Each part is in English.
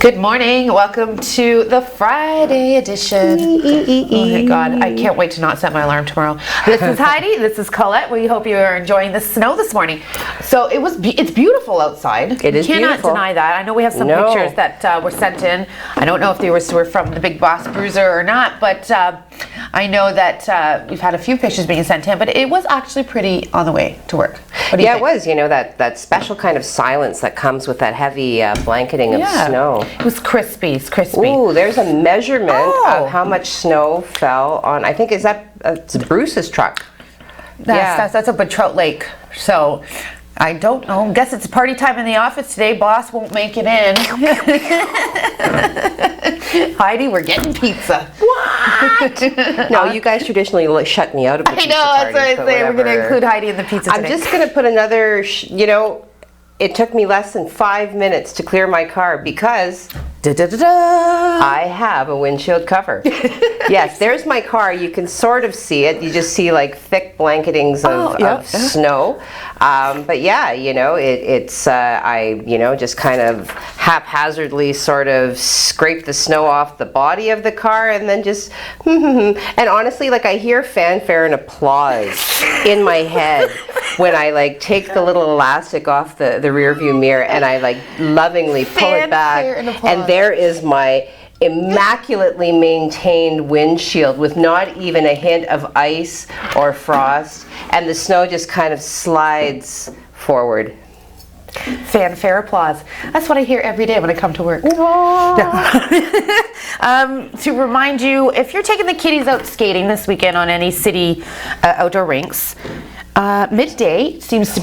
Good morning. Welcome to the Friday edition. Oh my God, I can't wait to not set my alarm tomorrow. This is Heidi. This is Colette. We hope you are enjoying the snow this morning. So it's beautiful outside. It is beautiful. You cannot deny that. I know we have some pictures that were sent in. I don't know if they were from the Big Boss Bruiser or not, but I know that we've had a few pictures being sent in, but it was actually pretty on the way to work. What do you think? It was. You know, that special kind of silence that comes with that heavy blanketing of snow. It was crispy. It's crispy. Ooh, there's a measurement of how much snow fell on. I think it's Bruce's truck. That's up at Trout Lake. So I don't know. Guess it's party time in the office today. Boss won't make it in. Heidi, we're getting pizza. What? No, you guys traditionally shut me out of the pizza that's what I say. We're going to include Heidi in the pizza today. I'm just going to put another, it took me less than 5 minutes to clear my car because I have a windshield cover. Yes, there's my car. You can sort of see it. You just see like thick blanketings of snow. But yeah, I just kind of haphazardly sort of scrape the snow off the body of the car and then just, and honestly, like I hear fanfare and applause in my head when I take the little elastic off the rear view mirror and I lovingly pull it back, and there is my immaculately maintained windshield with not even a hint of ice or frost, and the snow just kind of slides forward. Fanfare, applause. That's what I hear every day when I come to work. To remind you, if you're taking the kiddies out skating this weekend on any city outdoor rinks, mid-afternoon seems to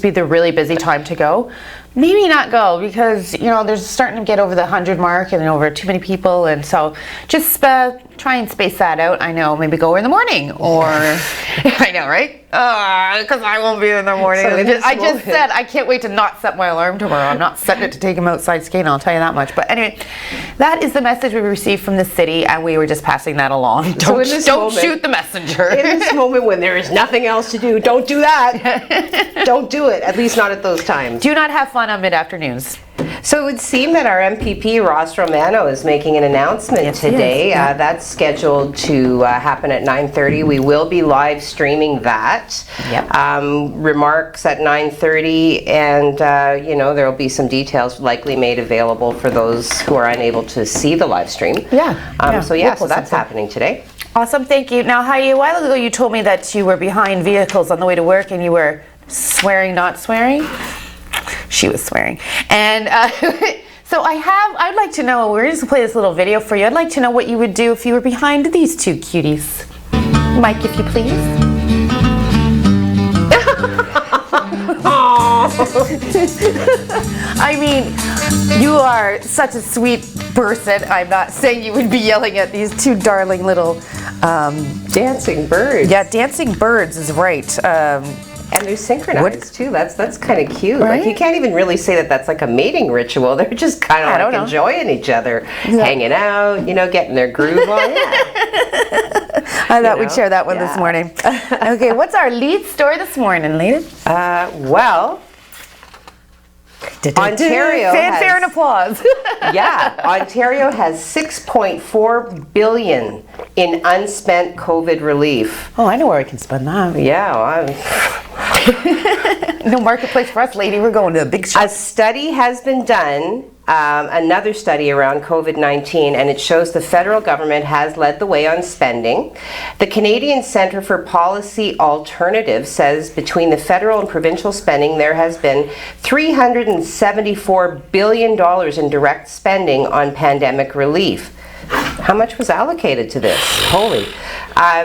be the really busy time to go. Maybe not go because there's starting to get over the 100 mark and over too many people, and so just try and space that out. I know, maybe go in the morning or I know, right? Because I won't be in the morning. So I just said I can't wait to not set my alarm tomorrow. I'm not setting it to take him outside skating, I'll tell you that much. But anyway, that is the message we received from the city, and we were just passing that along. Don't shoot the messenger. In this moment when there is nothing else to do, don't do that. Don't do it, at least not at those times. Do not have fun on mid-afternoons. So it would seem that our MPP, Ross Romano, is making an announcement today. That's scheduled to happen at 9:30. We will be live streaming that. Remarks at 9:30, and there will be some details likely made available for those who are unable to see the live stream. So that's happening today. Awesome, thank you. Now, Heidi, a while ago you told me that you were behind vehicles on the way to work and you were swearing, not swearing. She was swearing. And so I'd like to know, we're just going to play this little video for you. I'd like to know what you would do if you were behind these two cuties. Mike, if you please. I mean, you are such a sweet person. I'm not saying you would be yelling at these two darling little dancing birds. Yeah, dancing birds is right. And they're synchronized too. That's kind of cute. Right? You can't even really say that that's like a mating ritual. They're just kind of enjoying each other, hanging out, getting their groove on. I thought we'd share that one this morning. Okay, what's our lead story this morning, ladies? Ontario fanfare and applause. Ontario has $6.4 billion in unspent COVID relief. Oh, I know where I can spend that. No marketplace for us, lady. We're going to a big shop. A study has been done, another study around COVID-19, and it shows the federal government has led the way on spending. The Canadian Centre for Policy Alternatives says between the federal and provincial spending, there has been $374 billion in direct spending on pandemic relief. How much was allocated to this? Holy.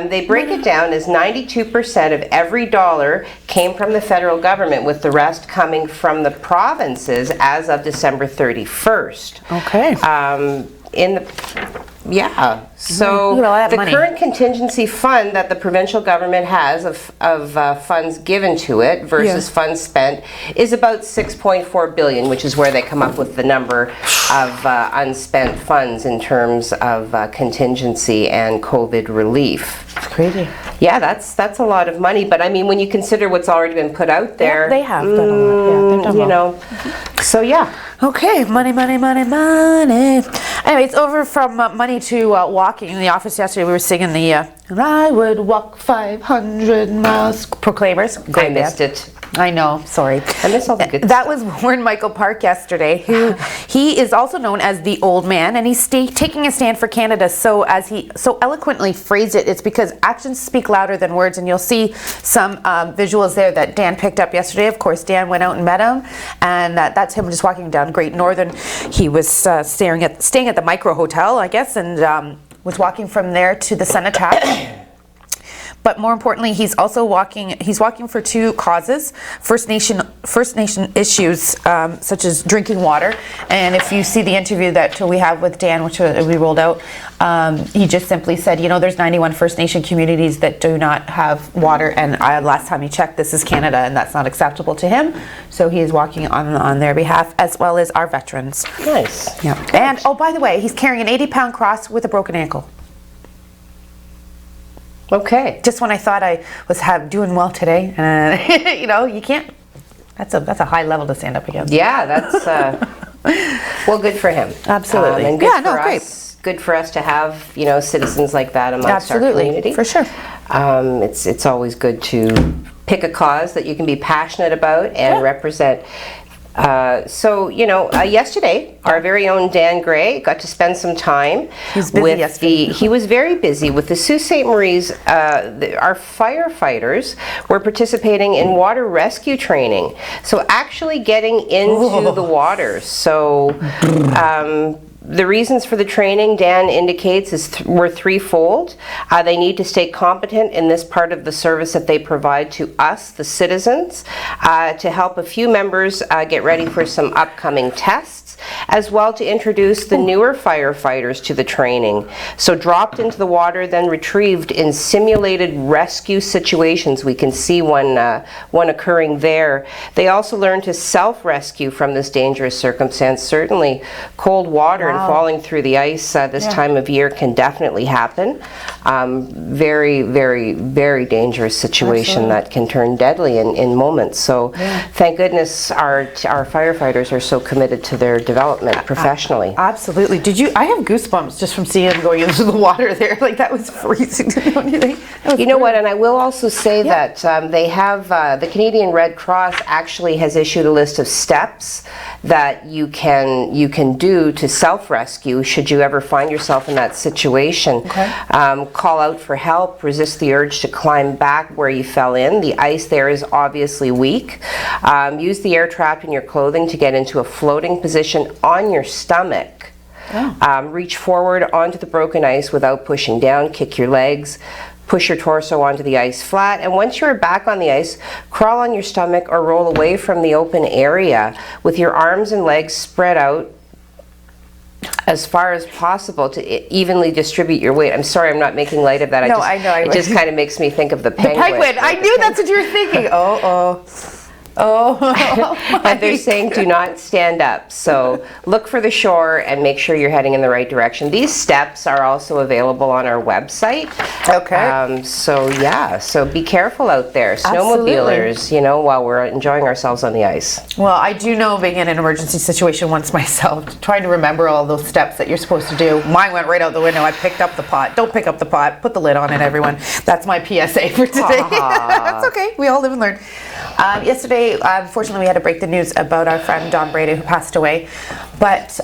They break it down as 92% of every dollar came from the federal government, with the rest coming from the provinces as of December 31st. Okay. So the current contingency fund that the provincial government has of funds given to it versus funds spent is about $6.4 billion, which is where they come up with the number of unspent funds in terms of contingency and COVID relief. It's crazy. Yeah, that's a lot of money. But I mean, when you consider what's already been put out there, they have done a lot. Yeah, they've done So yeah. Okay, money, money, money, money. Anyway, it's over from money to walking. In the office yesterday, we were singing the I would walk 500 miles Proclaimers. I missed it. I know, sorry. I miss all the good That was Warren Michael Park yesterday, who he is also known as the Old Man, and he's taking a stand for Canada. So as he so eloquently phrased it, it's because actions speak louder than words, and you'll see some visuals there that Dan picked up yesterday. Of course, Dan went out and met him, and that's him just walking down Great Northern. He was staying at the Micro Hotel, I guess, and was walking from there to the Cenotaph. But more importantly, he's also walking for two causes: First Nation issues, such as drinking water. And if you see the interview that we have with Dan, which we rolled out, he just simply said, there's 91 First Nation communities that do not have water, and last time he checked, this is Canada, and that's not acceptable to him. So he is walking on their behalf, as well as our veterans. Nice. Yeah. And oh, by the way, he's carrying an 80-pound cross with a broken ankle. Okay. Just when I thought I was doing well today, you can't. That's a high level to stand up against. Yeah, that's well, good for him. Absolutely. And good Yeah, for no, great. us. Good for us to have citizens like that amongst our Absolutely, community. for sure. It's always good to pick a cause that you can be passionate about and represent. Yesterday, our very own Dan Gray got to spend some time he was very busy with the Sault Ste. Marie's, our firefighters were participating in water rescue training. So actually getting into the water. So, the reasons for the training, Dan indicates, were threefold. They need to stay competent in this part of the service that they provide to us, the citizens, to help a few members get ready for some upcoming tests, as well to introduce the newer firefighters to the training. So dropped into the water, then retrieved in simulated rescue situations. We can see one occurring there. They also learn to self-rescue from this dangerous circumstance. Certainly cold water and falling through the ice this time of year can definitely happen. Very, very, very dangerous situation that can turn deadly in moments. So thank goodness our firefighters are so committed to their development professionally. Absolutely. I have goosebumps just from seeing them going into the water there. Like, that was freezing. You know what, and I will also say that they have, the Canadian Red Cross actually has issued a list of steps that you can do to self-rescue should you ever find yourself in that situation. Okay. Call out for help, resist the urge to climb back where you fell in. The ice there is obviously weak. Use the air trapped in your clothing to get into a floating position on your stomach. Reach forward onto the broken ice without pushing down. Kick your legs. Push your torso onto the ice flat, and once you're back on the ice, crawl on your stomach or roll away from the open area with your arms and legs spread out as far as possible to evenly distribute your weight. I'm sorry, I'm not making light of that. No, I know. It just kind of makes me think of the penguin. The penguin. I knew that's what you were thinking. And they're saying do not stand up. So look for the shore and make sure you're heading in the right direction. These steps are also available on our website. Okay. So be careful out there, snowmobilers, while we're enjoying ourselves on the ice. Well, I do know, being in an emergency situation once myself, trying to remember all those steps that you're supposed to do. Mine went right out the window. I picked up the pot. Don't pick up the pot. Put the lid on it, everyone. That's my PSA for today. That's okay. We all live and learn. Yesterday, unfortunately, we had to break the news about our friend Don Brady, who passed away. But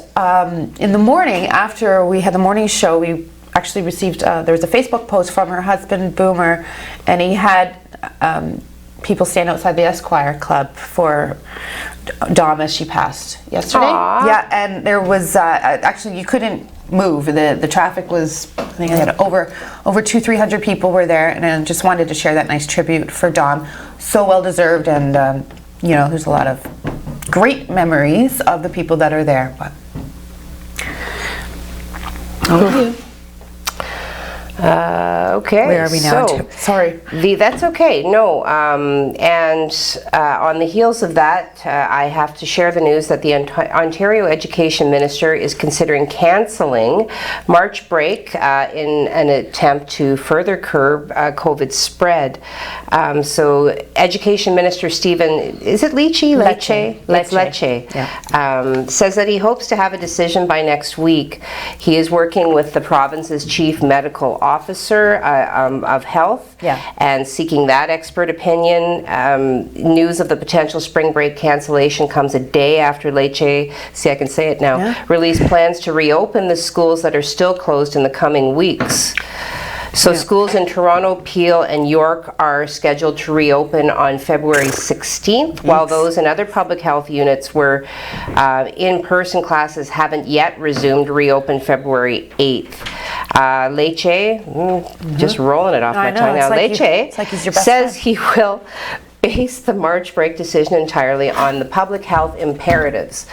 in the morning, after we had the morning show, we actually received, there was a Facebook post from her husband, Boomer, and he had people stand outside the Esquire Club for Dom as she passed yesterday. Aww. Yeah, and there was, actually, you couldn't move. The traffic was, I think I had over 200-300 people were there, and I just wanted to share that nice tribute for Dom. So well deserved, and there's a lot of great memories of the people that are there. But Okay. Where are we now? So, Sorry. that's okay. No. And on the heels of that, I have to share the news that the Ontario Education Minister is considering cancelling March break in an attempt to further curb COVID spread. So Education Minister Stephen, is it Lecce? Lecce. It's Lecce. Yeah. Says that he hopes to have a decision by next week. He is working with the province's chief medical officer of health and seeking that expert opinion. News of the potential spring break cancellation comes a day after Lecce, see I can say it now, released plans to reopen the schools that are still closed in the coming weeks. So schools in Toronto, Peel, and York are scheduled to reopen on February 16th, while those in other public health units where in-person classes haven't yet resumed reopen February 8th. Lecce, just rolling it off my tongue now. Lecce says he will base the March break decision entirely on the public health imperatives.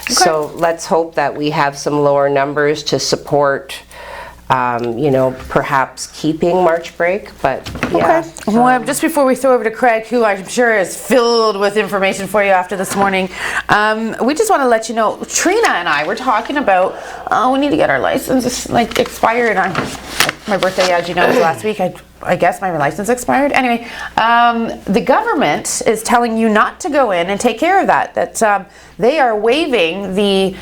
Okay. So let's hope that we have some lower numbers to support perhaps keeping March break, but yeah. Okay. Well, just before we throw over to Craig, who I'm sure is filled with information for you after this morning, we just want to let you know, Trina and I were talking about, we need to get our license expired. My birthday, as you know, was last week. I guess my license expired. Anyway, the government is telling you not to go in and take care of that. That they are waiving the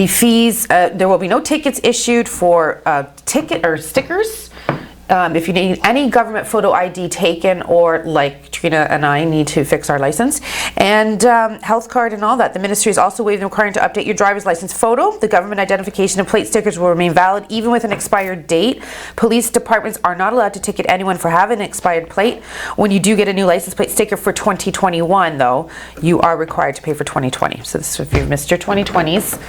fees. There will be no tickets issued for ticket or stickers. If you need any government photo ID taken, or like Trina and I need to fix our license, and health card and all that. The ministry is also waiving the requirement to update your driver's license photo. The government identification and plate stickers will remain valid even with an expired date. Police departments are not allowed to ticket anyone for having an expired plate. When you do get a new license plate sticker for 2021, though, you are required to pay for 2020. So this, if you've missed your 2020s,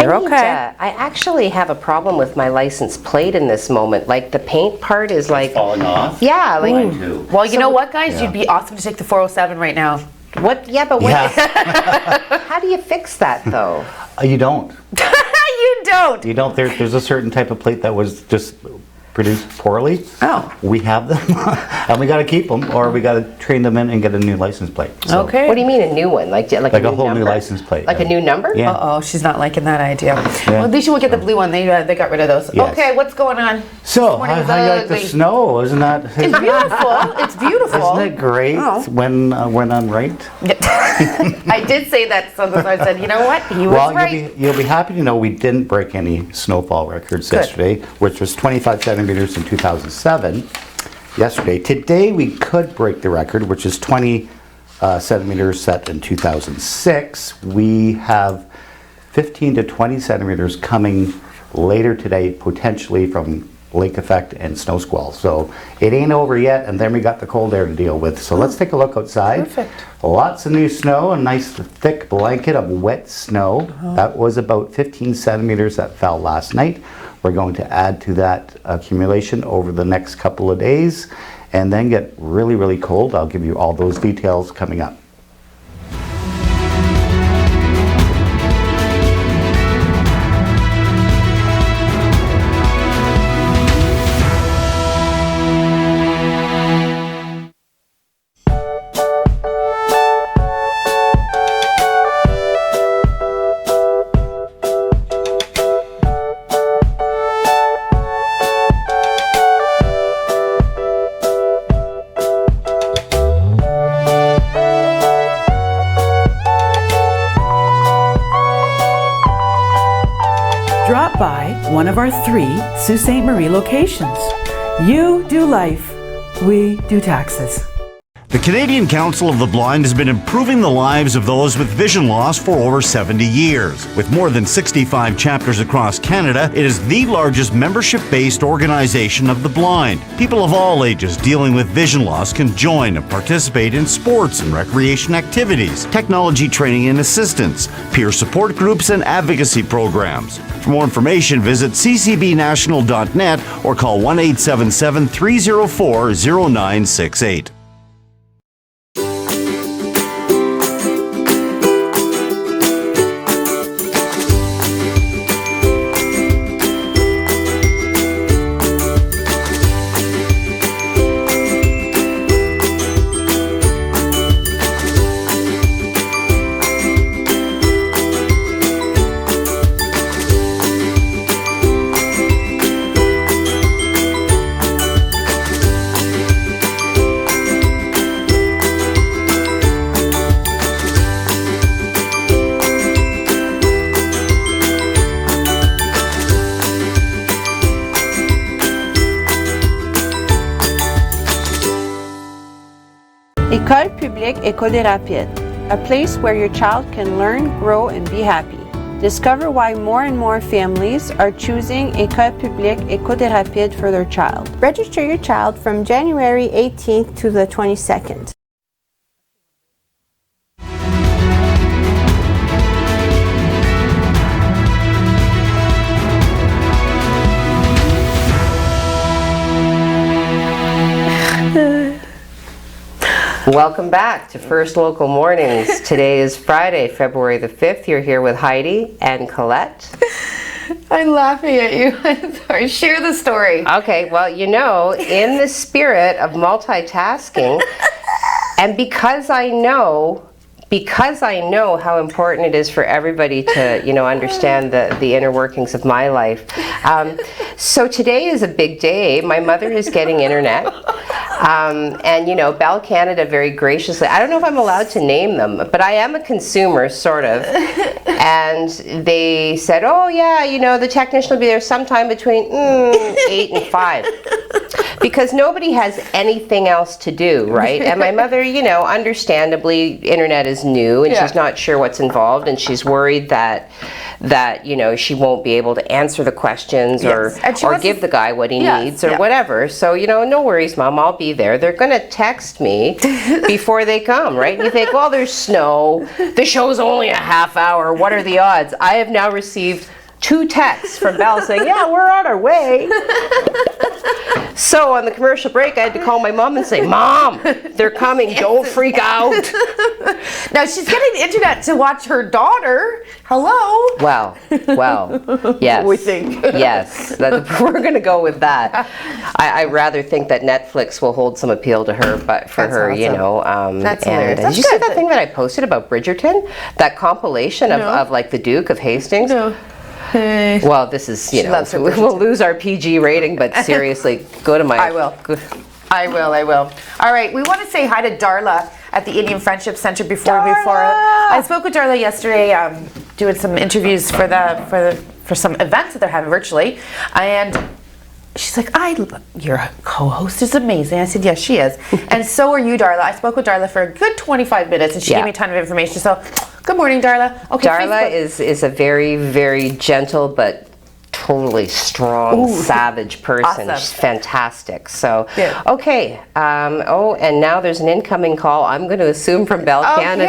you're okay. I actually have a problem with my license plate in this moment. Like the paint part is like falling off. Yeah, like well, you know what, guys? You'd be awesome to take the 407 right now. What? Yeah, but what? Yeah. How do you fix that though? You don't. You don't. You don't. There's a certain type of plate that was just produced poorly. Oh. We have them, and we got to keep them, or we got to train them in and get a new license plate. So, okay. What do you mean a new one? Like a whole number? new license plate. Like a new number? Yeah. Uh-oh, she's not liking that idea. Well, at least you won't get the blue one. They got rid of those. Yes. Okay, what's going on? So, how you like the snow? Isn't that? It's beautiful. It's beautiful. Isn't it great when I'm right? I did say that, so I said, you know what? He was right. You'll be happy to know we didn't break any snowfall records yesterday, which was 25 centimeters in 2007. Yesterday. Today we could break the record, which is 20 centimeters set in 2006. We have 15 to 20 centimeters coming later today, potentially from lake effect and snow squalls. So it ain't over yet, and then we got the cold air to deal with. So let's take a look outside. Perfect. Lots of new snow, a nice thick blanket of wet snow. That was about 15 centimeters that fell last night. We're going to add to that accumulation over the next couple of days and then get really, really cold. I'll give you all those details coming up. Drop by one of our 3 Sault Ste. Marie locations. You do life, we do taxes. The Canadian Council of the Blind has been improving the lives of those with vision loss for over 70 years. With more than 65 chapters across Canada, it is the largest membership-based organization of the blind. People of all ages dealing with vision loss can join and participate in sports and recreation activities, technology training and assistance, peer support groups, and advocacy programs. For more information, visit ccbnational.net or call 1-877-304-0968. École publique École des Rapides, a place where your child can learn, grow, and be happy. Discover why more and more families are choosing École publique École des Rapides for their child. Register your child from January 18th to the 22nd. Welcome back to First Local Mornings. Today is Friday, February the 5th. You're here with Heidi and Colette. I'm laughing at you. I'm sorry. Share the story. Okay, well, you know, in the spirit of multitasking, and because I know how important it is for everybody to, you know, understand the inner workings of my life. So today is a big day. My mother is getting internet. And, you know, Bell Canada very graciously, I don't know if I'm allowed to name them, but I am a consumer, sort of. And they said, oh, yeah, you know, the technician will be there sometime between 8 and 5. Because nobody has anything else to do, right? And my mother, you know, understandably, internet is new and she's not sure what's involved, and she's worried that you know, she won't be able to answer the questions or give the guy what he needs or whatever. So, you know, no worries, Mom, I'll be there. They're going to text me before they come, right? And you think, well, there's snow. The show's only a half hour. What are the odds? I have now received 2 texts from Bell saying, yeah, we're on our way. So on the commercial break, I had to call my mom and say, Mom, they're coming. Don't freak out. Now she's getting the internet to watch her daughter. Hello. Well, yes. We think. Yes, we're going to go with that. I rather think that Netflix will hold some appeal to her, but for That's her, awesome. you know. That's and hilarious. did you see that thing that I posted about Bridgerton? That compilation of like the Duke of Hastings? No. Well, this is, you know, loves her we'll lose our PG rating, but seriously, go to my... I will. I will. All right, we want to say hi to Darla at the Indian Friendship Center before. I spoke with Darla yesterday, doing some interviews for some events that they're having virtually, and she's like, your co-host is amazing. I said, yes, she is. And so are you, Darla. I spoke with Darla for a good 25 minutes, and she gave me a ton of information. So, good morning, Darla. Okay, Darla is a very, very gentle but totally strong, savage person. Awesome. She's fantastic. So, okay. And now there's an incoming call. I'm going to assume from Bell Canada.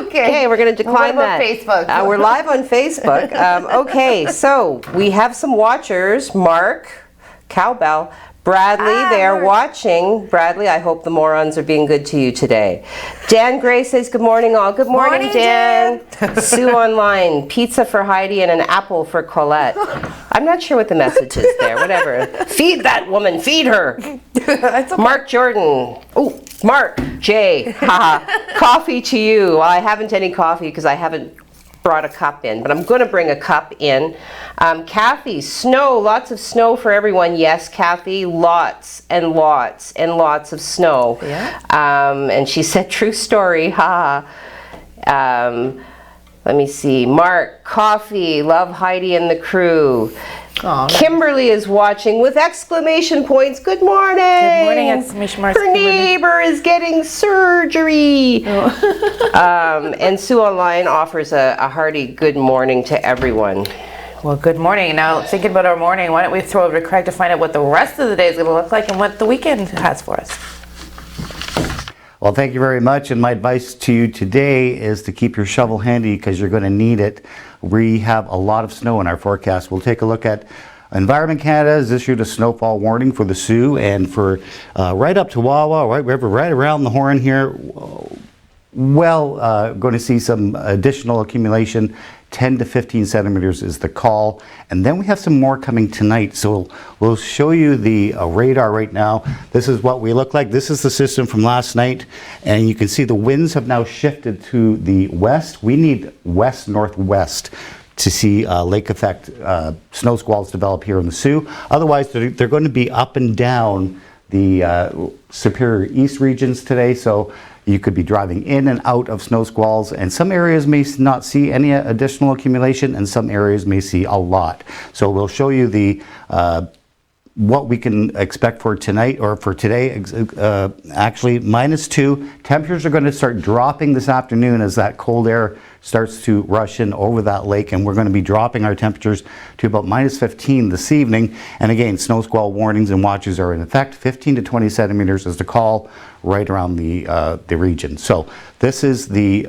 Okay. Okay, we're going to decline what about that. Facebook? We're live on Facebook. Okay, so we have some watchers. Mark, Cowbell, Bradley, they're watching. Bradley, I hope the morons are being good to you today. Dan Gray says, good morning all. Good morning, Dan. Sue online, pizza for Heidi and an apple for Colette. I'm not sure what the message is there, whatever. Feed that woman, feed her. Okay. Mark Jordan. Oh, Mark J. Coffee to you. Well, I haven't any coffee because I haven't brought a cup in, but I'm going to bring a cup in. Kathy, snow, lots of snow for everyone. Yes, Kathy, lots and lots and lots of snow. Yeah. And she said, true story, haha. Let me see. Mark, coffee, love Heidi and the crew. Aw, Kimberly is watching with exclamation points. Good morning. Good morning, exclamation marks. Her neighbor is getting surgery. And Sue Online offers a hearty good morning to everyone. Well, good morning. Now, thinking about our morning, why don't we throw over to Craig to find out what the rest of the day is going to look like and what the weekend has for us. Well, thank you very much. And my advice to you today is to keep your shovel handy because you're going to need it. We have a lot of snow in our forecast. We'll take a look at Environment Canada has issued a snowfall warning for the Soo and for right up to Wawa, right around the Horn here. Going to see some additional accumulation. 10 to 15 centimeters is the call, and then we have some more coming tonight. So we'll show you the radar right now. This is what we look like. This is the system from last night, and you can see the winds have now shifted to the west. We need west-northwest to see lake effect snow squalls develop here in the Soo. Otherwise, they're going to be up and down the Superior East regions today. So you could be driving in and out of snow squalls, and some areas may not see any additional accumulation, and some areas may see a lot. So we'll show you the what we can expect for tonight or for today, actually -2. Temperatures are going to start dropping this afternoon as that cold air starts to rush in over that lake, and we're going to be dropping our temperatures to about -15 this evening. And again, snow squall warnings and watches are in effect. 15 to 20 centimeters is the call right around the region. So this is the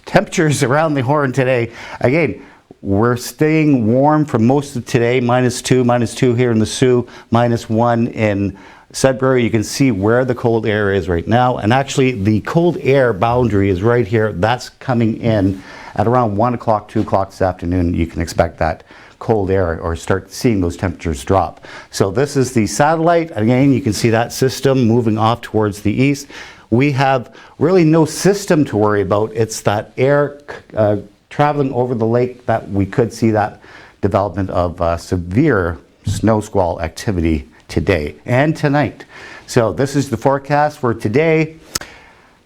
temperatures around the Horn today. Again, we're staying warm for most of today, -2 here in the Sault, -1 in Sudbury. You can see where the cold air is right now. And actually the cold air boundary is right here. That's coming in at around 1 o'clock, 2 o'clock this afternoon. You can expect that cold air or start seeing those temperatures drop. So this is the satellite. Again, you can see that system moving off towards the east. We have really no system to worry about. It's that air traveling over the lake that we could see that development of severe snow squall activity today and tonight. So this is the forecast for today.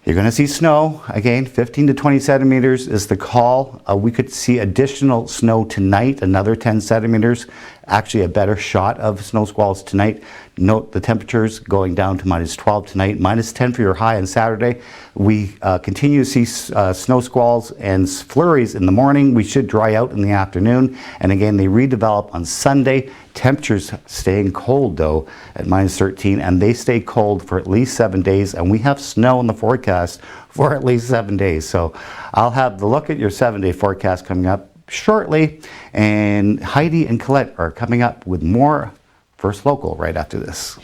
You're going to see snow. Again, 15 to 20 centimeters is the call. We could see additional snow tonight, another 10 centimeters. Actually, a better shot of snow squalls tonight. Note the temperatures going down to -12 tonight, -10 for your high on Saturday. We continue to see snow squalls and flurries in the morning. We should dry out in the afternoon. And again, they redevelop on Sunday. Temperatures staying cold though at -13, and they stay cold for at least 7 days. And we have snow in the forecast for at least 7 days. So I'll have the look at your 7-day forecast coming up shortly. And Heidi and Colette are coming up with more First Local right after this.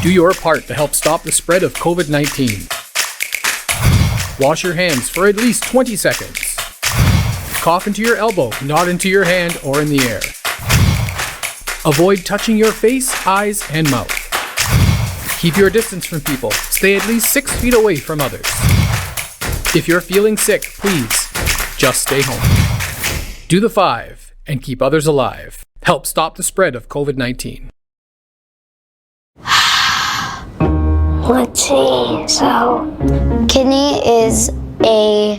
Do your part to help stop the spread of COVID-19. Wash your hands for at least 20 seconds. Cough into your elbow, not into your hand or in the air. Avoid touching your face, eyes, and mouth. Keep your distance from people. Stay at least 6 feet away from others. If you're feeling sick, please just stay home. Do the 5 and keep others alive. Help stop the spread of COVID-19. Let's see, so kidney is a...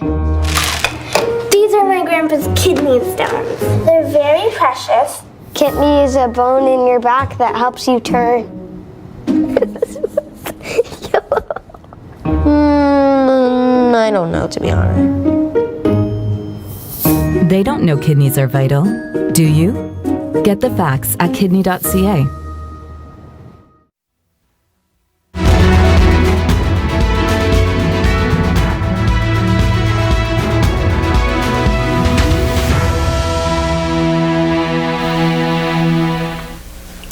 These are my grandpa's kidney stones. They're very precious. Kidney is a bone in your back that helps you turn. I don't know, to be honest. They don't know kidneys are vital, do you? Get the facts at kidney.ca.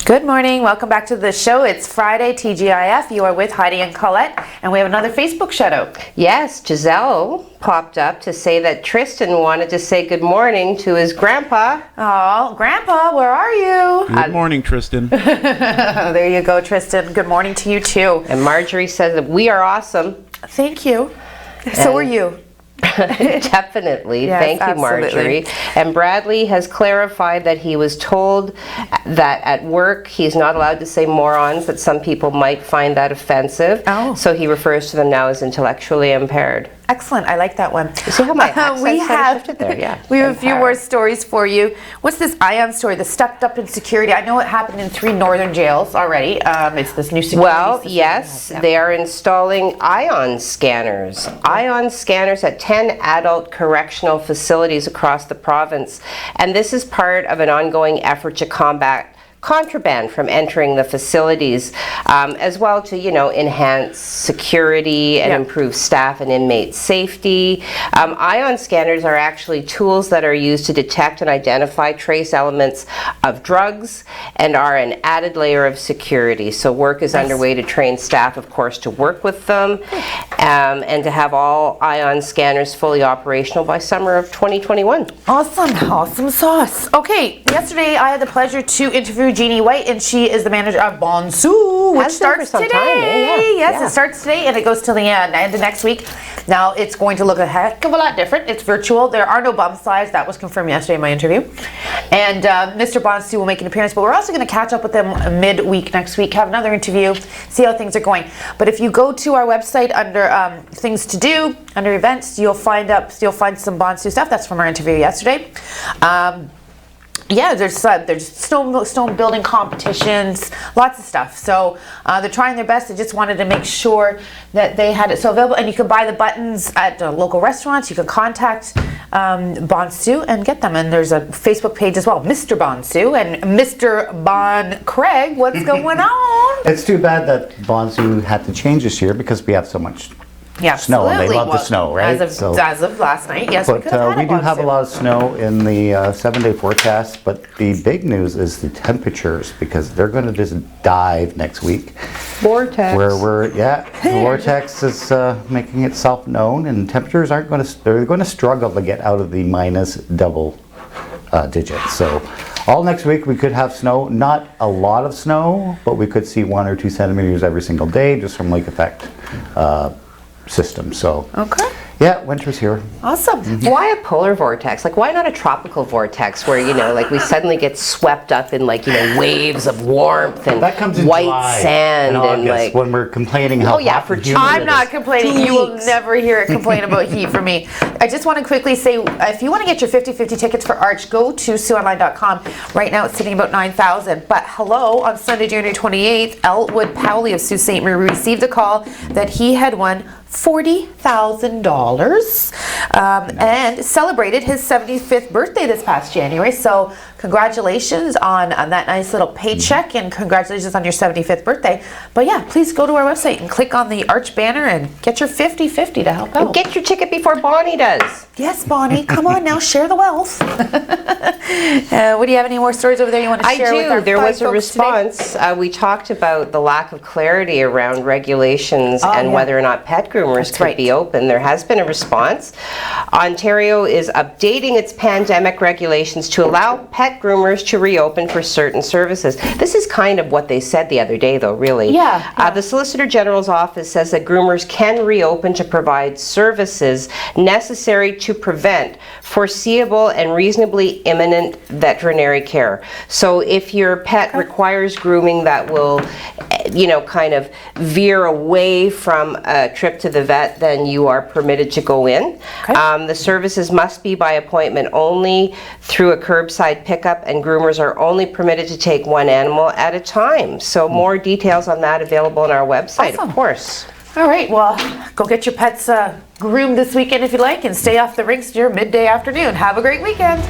Good morning. Welcome back to the show. It's Friday, TGIF. You are with Heidi and Colette, and we have another Facebook shout out. Yes, Giselle popped up to say that Tristan wanted to say good morning to his grandpa. Oh, Grandpa, where are you? Good morning, Tristan. There you go, Tristan. Good morning to you too. And Marjorie says that we are awesome. Thank you. So are you. Definitely. Yes, Thank you, Marjorie. And Bradley has clarified that he was told that at work he's not allowed to say morons, that some people might find that offensive. Oh. So he refers to them now as intellectually impaired. Excellent. I like that one. See how my accent we have shifted there? Yeah. We have a few more stories for you. What's this Ion story? The stepped up in security. I know it happened in 3 northern jails already. It's this new security system. Yes, they are installing Ion scanners. Ion scanners at 10 adult correctional facilities across the province. And this is part of an ongoing effort to combat contraband from entering the facilities, as well to, enhance security and improve staff and inmate safety. Ion scanners are actually tools that are used to detect and identify trace elements of drugs and are an added layer of security. So work is underway to train staff, of course, to work with them and to have all ion scanners fully operational by summer of 2021. Awesome sauce. Okay, yesterday I had the pleasure to interview Jeannie White, and she is the manager of Bonsu, which starts today. Yes, it starts today and it goes till the end of next week. Now it's going to look a heck of a lot different. It's virtual. There are no bump sides. That was confirmed yesterday in my interview. And Mr. Bonsu will make an appearance, but we're also going to catch up with them midweek next week, have another interview, see how things are going. But if you go to our website under things to do, under events, you'll find some Bonsu stuff. That's from our interview yesterday. There's stone building competitions, lots of stuff. So they're trying their best. They just wanted to make sure that they had it so available. And you can buy the buttons at local restaurants. You can contact Bonsu and get them. And there's a Facebook page as well, Mr. Bonsu and Mr. Bon Craig. What's going on? It's too bad that Bonsu had to change this year because we have so much snow, and they love the snow, right? As of last night, yes. But we do have a lot of snow in the 7-day forecast. But the big news is the temperatures, because they're going to just dive next week. Vortex. The vortex is making itself known, and temperatures they're going to struggle to get out of the minus double digits. So all next week we could have snow, not a lot of snow, but we could see 1 or 2 centimeters every single day just from lake effect system. So winter's here. Awesome. Why a polar vortex? Like, why not a tropical vortex where, we suddenly get swept up in waves of warmth and that comes in white July sand and when we're complaining how hot and humid I'm it not is. complaining. You will never hear it complain about heat from me. I just want to quickly say, if you want to get your 50/50 tickets for Arch, go to SiouxOnline.com. Right now it's sitting about 9,000. But hello, on Sunday, January 28th, Elwood Powley of Sault Ste. Marie received a call that he had won $40,000 and celebrated his 75th birthday this past January. So congratulations on that nice little paycheck, and congratulations on your 75th birthday. But yeah, please go to our website and click on the Arch banner and get your 50/50 to help out. And get your ticket before Bonnie does. Yes, Bonnie, come on now, share the wealth. What do you have, any more stories over there you want to share with our There was a folks response. We talked about the lack of clarity around regulations and whether or not pet groomers could be open. There has been a response. Ontario is updating its pandemic regulations to allow pet groomers to reopen for certain services. This is kind of what they said the other day, though, really. The Solicitor General's office says that groomers can reopen to provide services necessary to prevent foreseeable and reasonably imminent veterinary care. So if your pet requires grooming that will, kind of veer away from a trip to the vet, then you are permitted to go in. The services must be by appointment only through a curbside pickup, and groomers are only permitted to take one animal at a time. So more details on that available on our website, of course. All right, well, go get your pets groomed this weekend if you like, and stay off the rinks during midday afternoon. Have a great weekend.